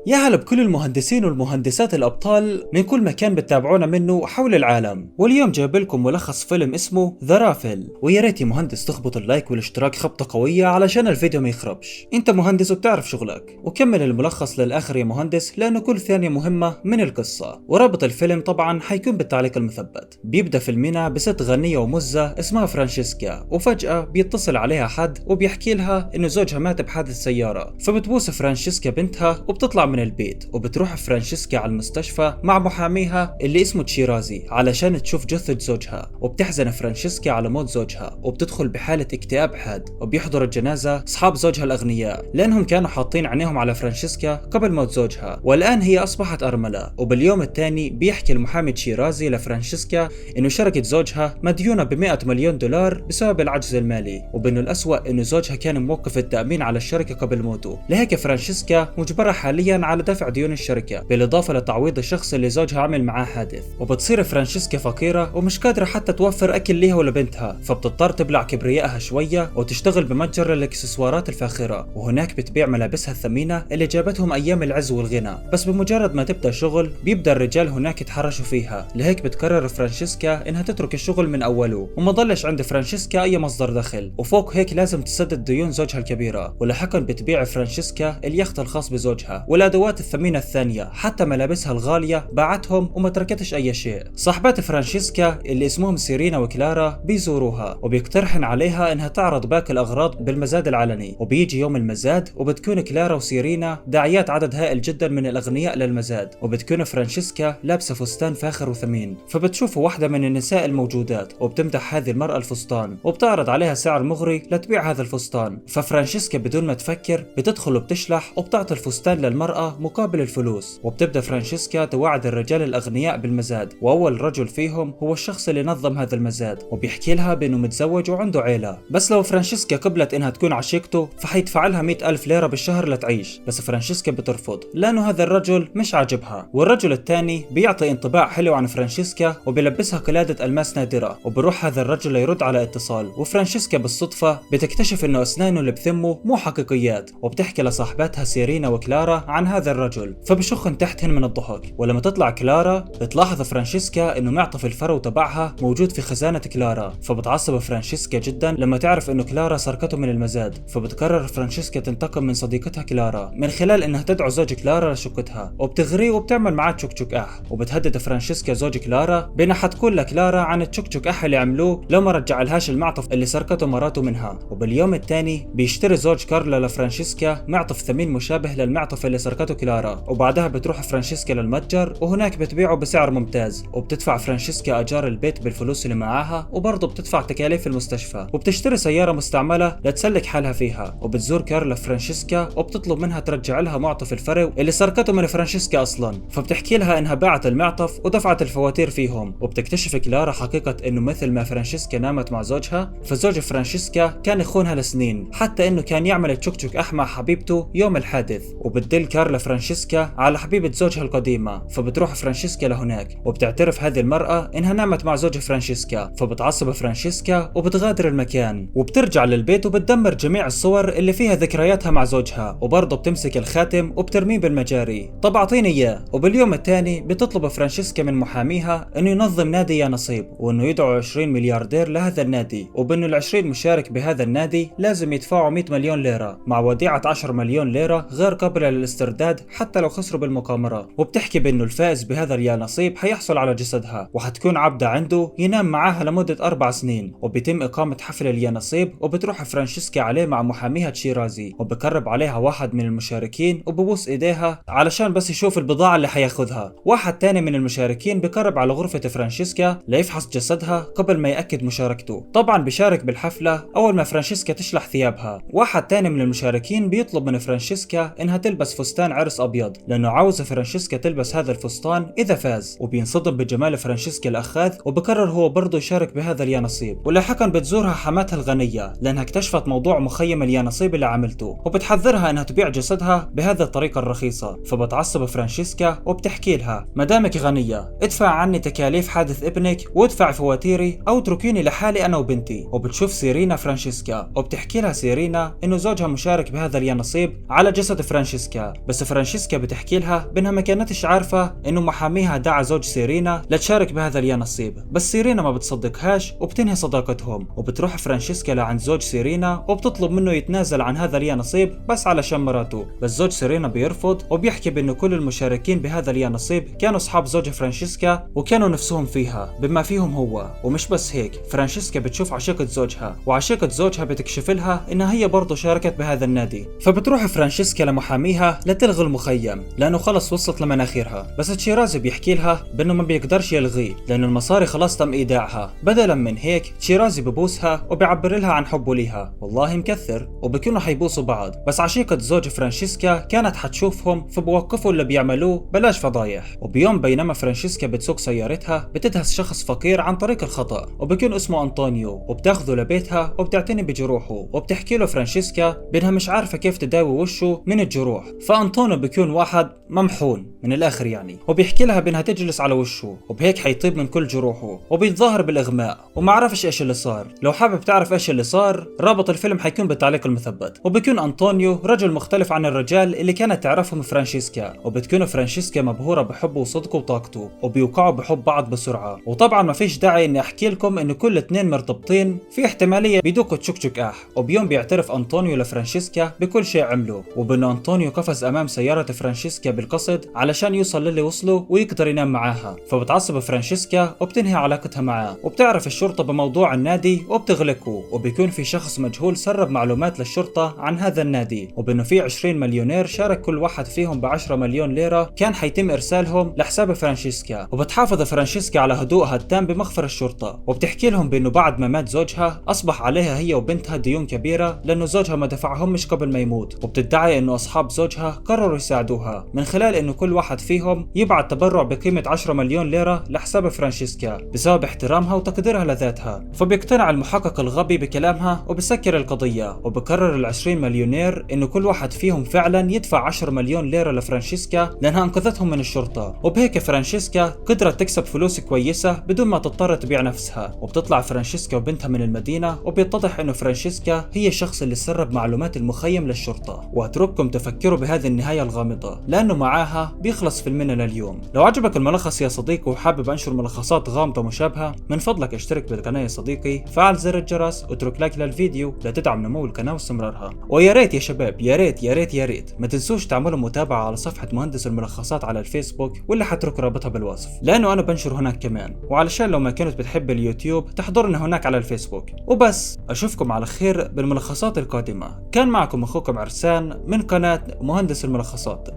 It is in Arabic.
يا هلا بكل المهندسين والمهندسات الأبطال من كل مكان بتتابعونا منه حول العالم. واليوم جايب لكم ملخص فيلم اسمه ذا رافل، ويا ريت يا مهندس تخبط اللايك والاشتراك خبطة قوية علشان الفيديو ما يخربش. انت مهندس وبتعرف شغلك، وكمل الملخص للآخر يا مهندس لأنه كل ثانية مهمة من القصة. ورابط الفيلم طبعا حيكون بالتعليق المثبت. بيبدأ فيلمنا بست غنية ومزة اسمها فرانشيسكا، وفجأة بيتصل عليها حد وبيحكي لها إنه زوجها مات بحادث سيارة، فبتبوس فرانشيسكا بنتها وبتطلع من البيت، وبتروح فرانشيسكا على المستشفى مع محاميها اللي اسمه تشيرازي علشان تشوف جثة زوجها. وبتحزن فرانشيسكا على موت زوجها وبتدخل بحالة اكتئاب حاد. وبيحضر الجنازة اصحاب زوجها الاغنياء لانهم كانوا حاطين عينيهم على فرانشيسكا قبل موت زوجها، والان هي اصبحت ارملة. وباليوم الثاني بيحكي المحامي تشيرازي لفرانشيسكا انه شركة زوجها مديونة ب100 مليون دولار بسبب العجز المالي، وبانه الاسوأ انه زوجها كان موقف التأمين على الشركة قبل موته، لهيك فرانشيسكا مجبرة حاليا على دفع ديون الشركة بالإضافة لتعويض الشخص اللي زوجها عمل معاه حادث. وبتصير فرانشيسكا فقيرة ومش قادرة حتى توفر أكل ليها ولبنتها، فبتضطر تبلع كبريائها شوية وتشتغل بمتجر الإكسسوارات الفاخرة، وهناك بتبيع ملابسها الثمينة اللي جابتهم أيام العز والغنى. بس بمجرد ما تبدأ شغل بيبدأ الرجال هناك يتحرشوا فيها، لهيك بتقرر فرانشيسكا إنها تترك الشغل من أوله، وما ضلش عند فرانشيسكا أي مصدر دخل، وفوق هيك لازم تسدد ديون زوجها الكبيرة. ولحقا بتبيع فرانشيسكا اليخت الخاص بزوجها والأدوات الثمينة الثانية، حتى ملابسها الغالية باعتهم وما تركتش أي شيء. صاحبات فرانشيسكا اللي اسمهم سيرينا وكلارا بيزوروها وبيقترحن عليها إنها تعرض باقي الأغراض بالمزاد العلني. وبيجي يوم المزاد وبتكون كلارا وسيرينا داعيات عدد هائل جدا من الأغنياء للمزاد، وبتكون فرانشيسكا لابسة فستان فاخر وثمين، فبتشوف واحدة من النساء الموجودات وبتمدح هذه المرأة الفستان وبتعرض عليها سعر مغري لتبيع هذا الفستان. ففرانشيسكا بدون ما تفكر بتدخل وبتشلح وبتعطي الفستان للمرأة مقابل الفلوس. وبتبدأ فرانشيسكا توعد الرجال الأغنياء بالمزاد، وأول رجل فيهم هو الشخص اللي نظم هذا المزاد، وبيحكي لها بأنه متزوج وعنده عيلة. بس لو فرانشيسكا قبلت إنها تكون عشيقته فحيدفع لها 100,000 ليرة بالشهر لتعيش. بس فرانشيسكا بترفض لأنه هذا الرجل مش عاجبها. والرجل الثاني بيعطي انطباع حلو عن فرانشيسكا وبيلبسها قلادة ألماس نادرة، وبروح هذا الرجل يرد على اتصال. وفرانشيسكا بالصدفة بتكتشف إنه أسنانه اللي بثمه مو حقيقيات، وبتحكي لصاحباتها سيرينا وكلارا عن هذا الرجل، فبشخن تحتهن من الضحك. ولما تطلع كلارا بتلاحظ فرانشيسكا انه معطف الفرو تبعها موجود في خزانة كلارا، فبتعصب فرانشيسكا جدا لما تعرف انه كلارا سرقته من المزاد. فبتقرر فرانشيسكا تنتقم من صديقتها كلارا من خلال انها تدعو زوج كلارا لشقتها، وبتغريه وبتعمل معاه تشوك اح. وبتهدد فرانشيسكا زوج كلارا بانها حتقول لكلارا عن التشوك اح اللي عملوه لو ما رجع لهاش المعطف اللي سرقته مراته منها. وباليوم الثاني بيشتري زوج كارلا لفرانشيسكا معطف ثمين مشابه للمعطف اللي سرقته كلارا، وبعدها بتروح فرانشيسكا للمتجر وهناك بتبيعه بسعر ممتاز. وبتدفع فرانشيسكا اجار البيت بالفلوس اللي معاها، وبرضه بتدفع تكاليف المستشفى، وبتشتري سيارة مستعملة لتسلك حالها فيها. وبتزور كارلا فرانشيسكا وبتطلب منها ترجع لها معطف الفرو اللي سرقته من فرانشيسكا اصلا، فبتحكي لها انها باعت المعطف ودفعت الفواتير فيهم. وبتكتشف كلارا حقيقة انه مثل ما فرانشيسكا نامت مع زوجها، فزوج فرانشيسكا كان يخونها لسنين، حتى انه كان يعمل تشوك اح مع حبيبته يوم الحادث. وبتدل كارلا فرانشيسكا على حبيبة زوجها القديمة، فبتروح فرانشيسكا لهناك وبتعترف هذه المرأة انها نامت مع زوج فرانشيسكا، فبتعصب فرانشيسكا وبتغادر المكان وبترجع للبيت وبتدمر جميع الصور اللي فيها ذكرياتها مع زوجها، وبرضه بتمسك الخاتم وبترميه بالمجاري. طب اعطيني اياه. وباليوم الثاني بتطلب فرانشيسكا من محاميها انه ينظم نادي يا نصيب، وانه يدعو 20 ملياردير لهذا النادي، وبانه ال20 مشارك بهذا النادي لازم يدفعوا 100 مليون ليرة مع وديعة 10 مليون ليرة غير قابلة للاسترداد حتى لو خسروا بالمقامرة. وبتحكي بانه الفائز بهذا اليا نصيب حيحصل على جسدها وحتكون عبدة عنده ينام معاها لمدة 4 سنين. وبيتم إقامة حفل اليا نصيب، وبتروح فرانشيسكا عليه مع محاميها تشيرازي، وبقرب عليها واحد من المشاركين وببوس ايديها علشان بس يشوف البضاعة اللي حياخذها. واحد تاني من المشاركين بقرب على غرفة فرانشيسكا ليفحص جسدها قبل ما يأكد مشاركته. طبعا بيشارك بالحفلة أول ما فرانشيسكا تشلح ثيابها. واحد تاني من المشاركين بيطلب من فرانشيسكا إنها تلبس فستان عرس أبيض لأنه عاوزة فرانشيسكا تلبس هذا الفستان إذا فاز، وبينصدم بجمال فرانشيسكا الأخاذ وبقرر هو برضه يشارك بهذا اليا نصيب. ولاحقا بتزورها حماتها الغنية لأنها اكتشفت موضوع مخيم اليا نصيب اللي عملته، وبتحذرها إنها تبيع جسدها بهذه الطريقة الرخيصة. فبتعصب فرانشيسكا وبتحكي لها مدامك غنية ادفع عني تكاليف حادث ابنك وادفع فواتيري أو اتركيني لحالي أنا وبنتي. وبتشوف سيرينا فرانشيسكا وبتحكي لها سيرينا إنه زوجها مشارك بهذا اليا نصيب على جسد فرانشيسكا، بس فرانشيسكا بتحكي لها بأنها ما كانتش عارفة إنه محاميها دعا زوج سيرينا لتشارك بهذا اليانصيب، بس سيرينا ما بتصدقهاش وبتنهي صداقتهم. وبتروح فرانشيسكا لعند زوج سيرينا وبتطلب منه يتنازل عن هذا اليانصيب بس علشان مراته، بس زوج سيرينا بيرفض وبيحكي بأنه كل المشاركين بهذا اليانصيب كانوا أصحاب زوج فرانشيسكا وكانوا نفسهم فيها بما فيهم هو. ومش بس هيك، فرانشيسكا بتشوف عشيقة زوجها، وعشيقة زوجها بتكشف لها إنها هي برضه شاركت بهذا النادي. فبتروح فرانشيسكا لمحاميها لتلغي المخيم لأنه خلص وصلت لمناخيرها، بس تشيرازي بيحكي لها بأنه ما بيقدرش يلغيه لأنه المصاري خلاص تم إيداعها. بدلا من هيك تشيرازي ببوسها وبيعبر لها عن حبه ليها، والله مكثر، وبكونوا حيبوسوا بعض. بس عشيقة زوج فرانشيسكا كانت حتشوفهم فبوقفوا اللي بيعملوه بلاش فضايح. وبيوم بينما فرانشيسكا بتسوق سيارتها بتدهس شخص فقير عن طريق الخطأ وبكون اسمه أنطونيو، وبتاخذه لبيتها وبتعتني بجروحه وبتحكي له فرانشيسكا بأنها مش عارفة كيف تداوي وشه من الجروح. فأنطونيو بيكون واحد ممحون من الآخر يعني، وبيحكي لها بأنها تجلس على وشه وبهيك حيطيب من كل جروحه، وبيتظاهر بالإغماء وما عرفش إيش اللي صار. لو حابب تعرف إيش اللي صار رابط الفيلم حيكون بالتعليق المثبت. وبيكون أنطونيو رجل مختلف عن الرجال اللي كانت تعرفهم فرانشيسكا، وبتكون فرانشيسكا مبهورة بحبه وصدقه وطاقته، وبيوقعوا بحب بعض بسرعة. وطبعا ما فيش داعي إني أحكي لكم إنه كل اتنين مرتبطين، في احتمالية بيدوقوا تشوك آح. وبيوم بيعترف أنطونيو لفرانشيسكا بكل شيء عمله، وبأنه أنطونيو قفز أمام سيارة فرانشيسكا بالقصد علشان يوصل للي وصله ويقدر ينام معاها. فبتعصب فرانشيسكا وبتنهي علاقتها معاه، وبتعرف الشرطة بموضوع النادي وبتغلقه. وبيكون في شخص مجهول سرب معلومات للشرطة عن هذا النادي، وبأنه في 20 مليونير شارك كل واحد فيهم ب10 مليون ليرة كان حيتم إرسالهم لحساب فرانشيسكا. وبتحافظ فرانشيسكا على هدوءها التام بمخفر الشرطة، وبتحكي لهم بأنه بعد ما مات زوجها أصبح عليها هي وبنتها ديون كبيرة لأنه زوجها ما دفعهم مش قبل ما يموت. وبتدعي أنه أصحاب زوجها قرروا يساعدوها من خلال أنه كل واحد فيهم يبعت تبرع بقيمة 10 مليون ليرة لحساب فرانشيسكا بسبب احترامها وتقديرها لذاتها. فبيقتنع المحقق الغبي بكلامها وبسكر القضية، وبقرر ال20 مليونير أنه كل واحد فيهم فعلا يدفع 10 مليون ليرة لفرانشيسكا لأنها أنقذتهم من الشرطة. وبهيك فرانشيسكا قدرت تكسب فلوس كويسة بدون ما تضطر تبيع نفسها. وبتطلع فرانشيسكا وبنتها من المدينة، وبيتضح أنه فرانشيسكا هي الشخص اللي سرب معلومات المخيم للشرطة. وأترككم تفكروا بهذه النهاية الغامضة لأنه معاها بيخلص فيلمنا لليوم. لو عجبك الملخص يا صديقي وحابب أنشر ملخصات غامضة مشابهة، من فضلك اشترك بالقناة يا صديقي، فعل زر الجرس، واترك لايك للفيديو لتدعم نمو القناة واستمرارها. ويا ريت يا شباب، يا ريت يا ريت يا ريت ما تنسوش تعملوا متابعة على صفحة مهندس الملخصات على الفيسبوك، واللي حترك رابطها بالوصف لأنه أنا بنشر هناك كمان، وعلشان لو ما كنت بتحب اليوتيوب تحضرني هناك على الفيسبوك. وبس أشوفكم على خير بالملخصات القادمة. كان معكم أخوكم عرسان من قناة مهندس الملخصات.